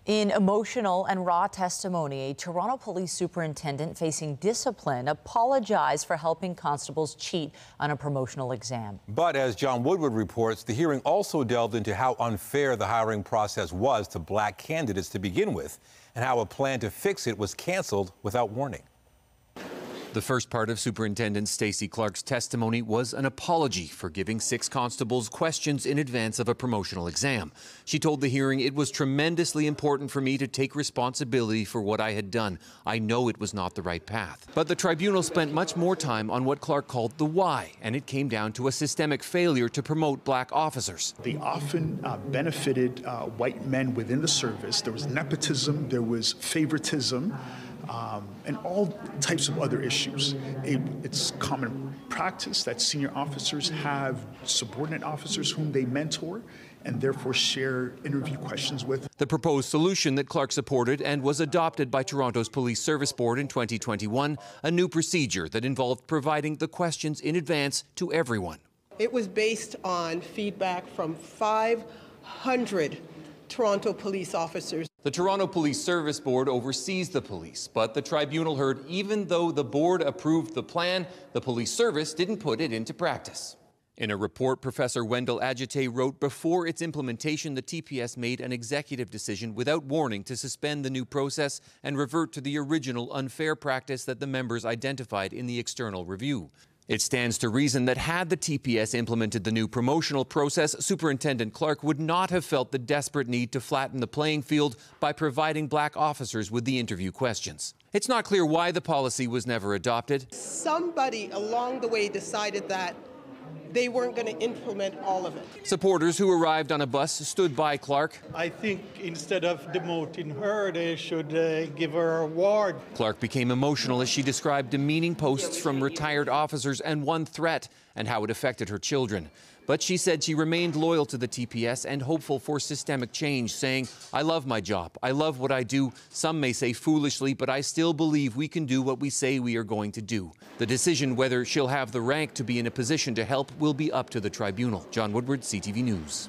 In emotional and raw testimony, a Toronto police superintendent facing discipline apologized for helping constables cheat on a promotional exam. But as John Woodward reports, the hearing also delved into how unfair the hiring process was to black candidates to begin with, and how a plan to fix it was canceled without warning. The first part of Superintendent Stacey Clarke's testimony was an apology for giving 6 constables questions in advance of a promotional exam. She told the hearing it was tremendously important for me to take responsibility for what I had done. I know it was not the right path. But the tribunal spent much more time on what Clarke called the why, and it came down to a systemic failure to promote black officers. They often benefited white men within the service. There was nepotism, there was favoritism, and all types of other issues. It's common practice that senior officers have subordinate officers whom they mentor and therefore share interview questions with. The proposed solution that Clarke supported and was adopted by Toronto's Police Service Board in 2021, a new procedure that involved providing the questions in advance to everyone. It was based on feedback from 500 Toronto police officers. The Toronto Police Service Board oversees the police, but the tribunal heard even though the board approved the plan, the police service didn't put it into practice. In a report, Professor Wendell Agite wrote before its implementation, the TPS made an executive decision without warning to suspend the new process and revert to the original unfair practice that the members identified in the external review. It stands to reason that had the TPS implemented the new promotional process, Superintendent Clarke would not have felt the desperate need to flatten the playing field by providing black officers with the interview questions. It's not clear why the policy was never adopted. Somebody along the way decided that they weren't going to implement all of it. Supporters who arrived on a bus stood by Clarke. I think instead of demoting her, they should give her an award. Clarke became emotional as she described demeaning posts from retired officers and one threat and how it affected her children. But she said she remained loyal to the TPS and hopeful for systemic change, saying, "I love my job. I love what I do. Some may say foolishly, but I still believe we can do what we say we are going to do." The decision whether she'll have the rank to be in a position to help will be up to the tribunal. John Woodward, CTV News.